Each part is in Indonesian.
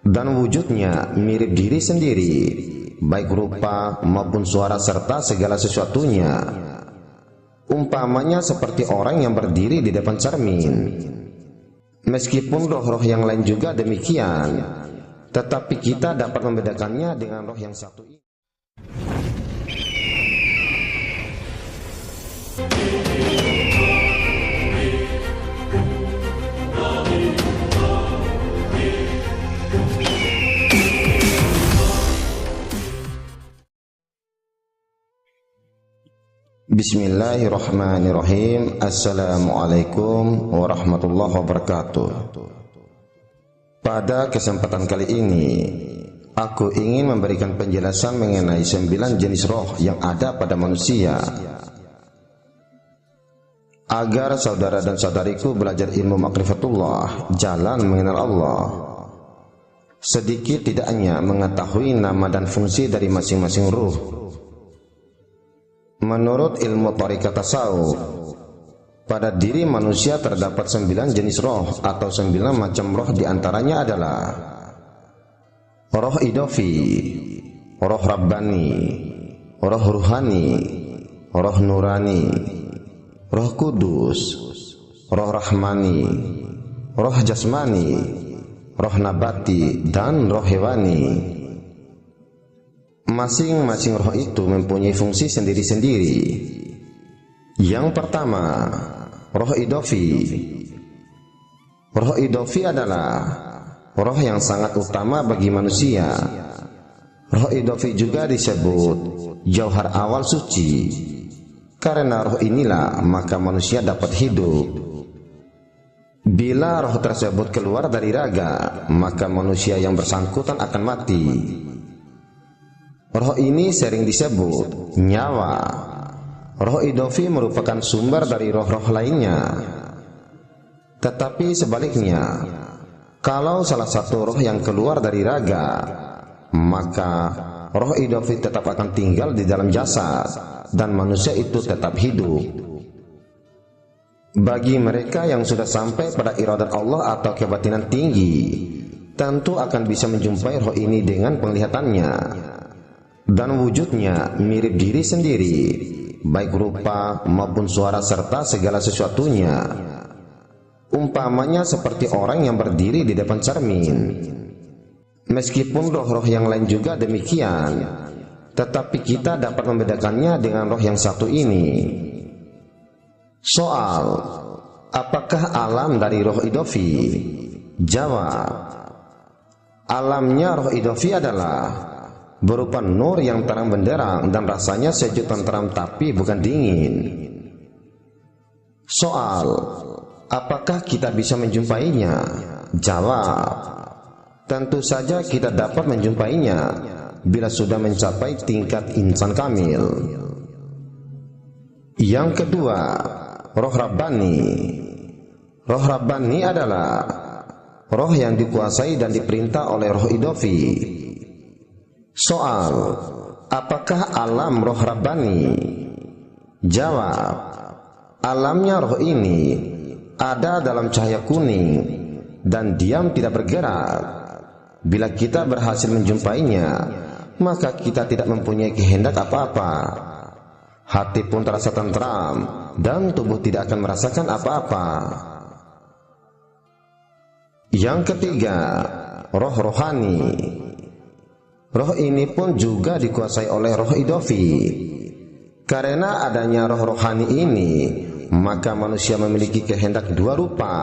dan wujudnya mirip diri sendiri, baik rupa maupun suara serta segala sesuatunya. Umpamanya seperti orang yang berdiri di depan cermin. Meskipun roh-roh yang lain juga demikian, tetapi kita dapat membedakannya dengan roh yang satu ini. Bismillahirrahmanirrahim. Assalamualaikum warahmatullahi wabarakatuh. Pada kesempatan kali ini, aku ingin memberikan penjelasan mengenai 9 jenis roh yang ada pada manusia, agar saudara dan saudariku belajar ilmu makrifatullah, jalan mengenal Allah, sedikit tidaknya mengetahui nama dan fungsi dari masing-masing ruh. Menurut ilmu thariqat tasawuf, pada diri manusia terdapat 9 jenis roh atau 9 macam roh, diantaranya adalah roh idofi, roh rabbani, roh ruhani, roh nurani, roh kudus, roh rahmani, roh jasmani, roh nabati, dan roh hewani. Masing-masing roh itu mempunyai fungsi sendiri-sendiri. Yang pertama, roh idofi. Roh idofi adalah roh yang sangat utama bagi manusia. Roh idofi juga disebut jauhar awal suci. Karena roh inilah maka manusia dapat hidup. Bila roh tersebut keluar dari raga, maka manusia yang bersangkutan akan mati. Roh ini sering disebut nyawa. Roh idofi merupakan sumber dari roh-roh lainnya. Tetapi sebaliknya, kalau salah satu roh yang keluar dari raga, maka roh idofi tetap akan tinggal di dalam jasad dan manusia itu tetap hidup. Bagi mereka yang sudah sampai pada iradat Allah atau kebatinan tinggi, tentu akan bisa menjumpai roh ini dengan penglihatannya, dan wujudnya mirip diri sendiri, baik rupa maupun suara serta segala sesuatunya. Umpamanya seperti orang yang berdiri di depan cermin. Meskipun roh-roh yang lain juga demikian, tetapi kita dapat membedakannya dengan roh yang satu ini. Soal, apakah alam dari roh idofi? Jawab, alamnya roh idofi adalah berupa nur yang terang benderang dan rasanya sejuk tentram tapi bukan dingin. Soal, apakah kita bisa menjumpainya? Jawab, tentu saja kita dapat menjumpainya bila sudah mencapai tingkat insan kamil. Yang kedua, roh rabbani. Roh rabbani adalah roh yang dikuasai dan diperintah oleh roh idofi. Soal, apakah alam roh rabbani? Jawab, alamnya roh ini ada dalam cahaya kuning dan diam tidak bergerak. Bila kita berhasil menjumpainya, maka kita tidak mempunyai kehendak apa-apa. Hati pun terasa tentram dan tubuh tidak akan merasakan apa-apa. Yang ketiga, roh rohani. Roh ini pun juga dikuasai oleh roh idofi. Karena adanya roh rohani ini, maka manusia memiliki kehendak dua rupa.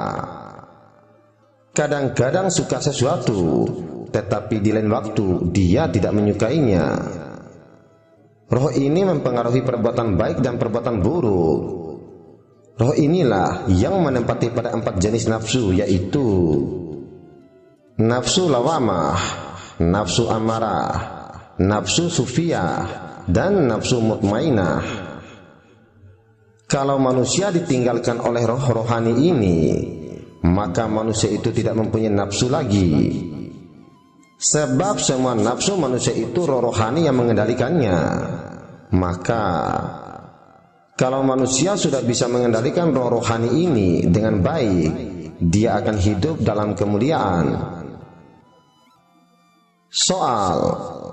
Kadang-kadang suka sesuatu, tetapi di lain waktu dia tidak menyukainya. Roh ini mempengaruhi perbuatan baik dan perbuatan buruk. Roh inilah yang menempati pada 4 jenis nafsu, yaitu nafsu lawamah, nafsu amarah, nafsu sufiyah, dan nafsu mutmainah. Kalau manusia ditinggalkan oleh roh rohani ini, maka manusia itu tidak mempunyai nafsu lagi. Sebab semua nafsu manusia itu roh rohani yang mengendalikannya. Maka kalau manusia sudah bisa mengendalikan roh rohani ini dengan baik, dia akan hidup dalam kemuliaan. Soal: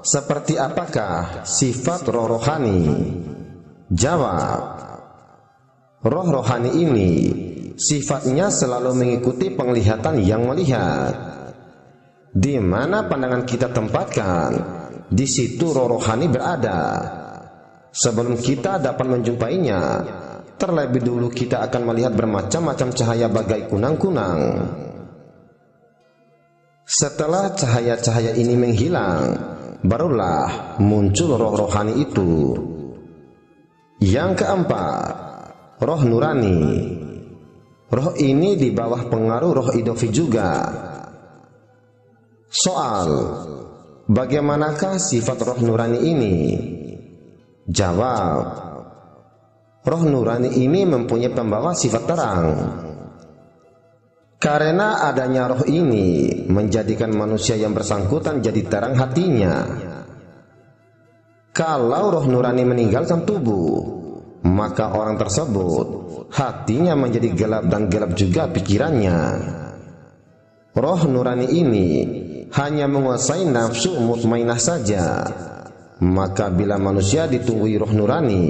seperti apakah sifat roh rohani? Jawab: roh rohani ini sifatnya selalu mengikuti penglihatan yang melihat. Di mana pandangan kita tempatkan, di situ roh rohani berada. Sebelum kita dapat menjumpainya, terlebih dulu kita akan melihat bermacam-macam cahaya bagai kunang-kunang. Setelah cahaya-cahaya ini menghilang, barulah muncul roh rohani itu. Yang keempat, roh nurani. Roh ini di bawah pengaruh roh idofi juga. Soal: bagaimanakah sifat roh nurani ini? Jawab: roh nurani ini mempunyai pembawa sifat terang. Karena adanya roh ini menjadikan manusia yang bersangkutan jadi terang hatinya. Kalau roh nurani meninggalkan tubuh, maka orang tersebut hatinya menjadi gelap dan gelap juga pikirannya. Roh nurani ini hanya menguasai nafsu mutmainah saja. Maka bila manusia ditunggui roh nurani,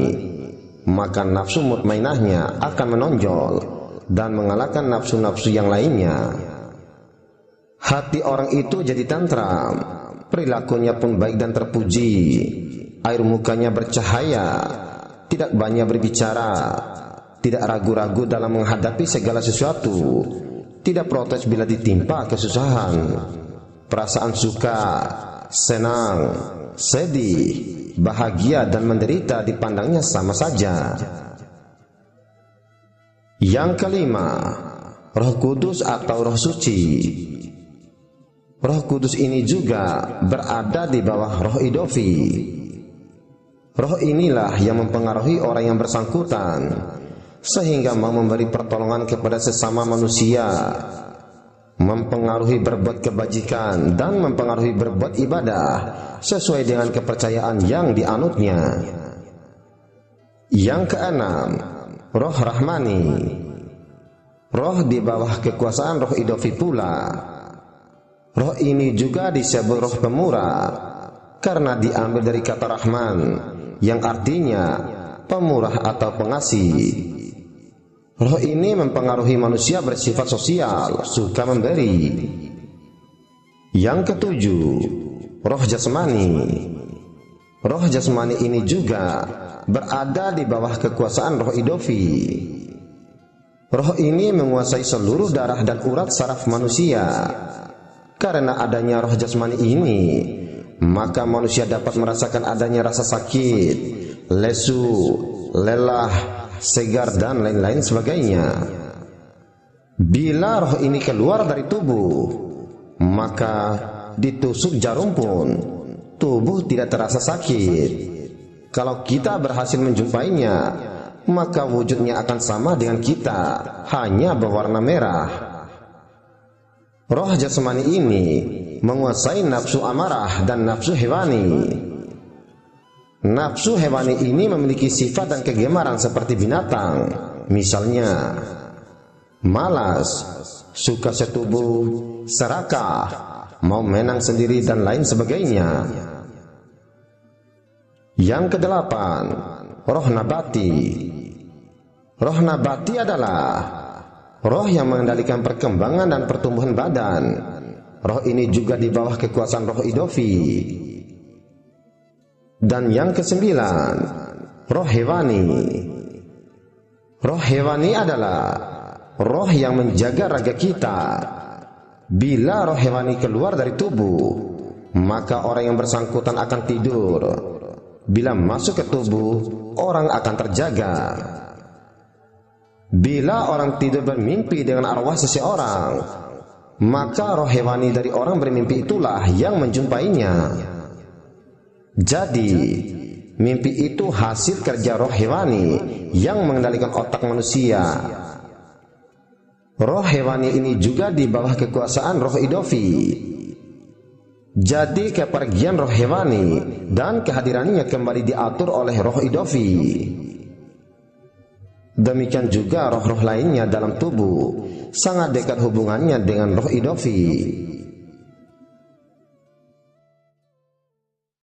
maka nafsu mutmainahnya akan menonjol dan mengalahkan nafsu-nafsu yang lainnya. Hati orang itu jadi tentram, perilakunya pun baik dan terpuji, air mukanya bercahaya, tidak banyak berbicara, tidak ragu-ragu dalam menghadapi segala sesuatu, tidak protes bila ditimpa kesusahan. Perasaan suka, senang, sedih, bahagia dan menderita dipandangnya sama saja. Yang kelima, Roh Kudus atau Roh Suci. Roh Kudus ini juga berada di bawah roh idofi. Roh inilah yang mempengaruhi orang yang bersangkutan sehingga mau memberi pertolongan kepada sesama manusia, mempengaruhi berbuat kebajikan dan mempengaruhi berbuat ibadah sesuai dengan kepercayaan yang dianutnya. Yang keenam, Roh Rahmani. Roh di bawah kekuasaan roh idofi pula. Roh ini juga disebut roh pemurah karena diambil dari kata Rahman yang artinya pemurah atau pengasih. Roh ini mempengaruhi manusia bersifat sosial, suka memberi. Yang ketujuh, Roh Jasmani. Roh jasmani ini juga berada di bawah kekuasaan roh idofi. Roh ini menguasai seluruh darah dan urat saraf manusia. Karena adanya roh jasmani ini, maka manusia dapat merasakan adanya rasa sakit, lesu, lelah, segar dan lain-lain sebagainya. Bila roh ini keluar dari tubuh, maka ditusuk jarum pun tubuh tidak terasa sakit. Kalau kita berhasil menjumpainya, maka wujudnya akan sama dengan kita, hanya berwarna merah. Roh jasmani ini menguasai nafsu amarah dan nafsu hewani. Nafsu hewani ini memiliki sifat dan kegemaran seperti binatang, misalnya malas, suka setubuh, serakah, mau menang sendiri dan lain sebagainya. Yang kedelapan, roh nabati. Roh nabati adalah roh yang mengendalikan perkembangan dan pertumbuhan badan. Roh ini juga di bawah kekuasaan roh idofi. Dan yang kesembilan, roh hewani. Roh hewani adalah roh yang menjaga raga kita. Bila roh hewani keluar dari tubuh, maka orang yang bersangkutan akan tidur. Bila masuk ke tubuh, orang akan terjaga. Bila orang tidur bermimpi dengan arwah seseorang, maka roh hewani dari orang bermimpi itulah yang menjumpainya. Jadi, mimpi itu hasil kerja roh hewani yang mengendalikan otak manusia. Roh hewani ini juga di bawah kekuasaan roh idofi. Jadi kepergian roh hewani dan kehadirannya kembali diatur oleh roh idofi. Demikian juga roh-roh lainnya dalam tubuh sangat dekat hubungannya dengan roh idofi.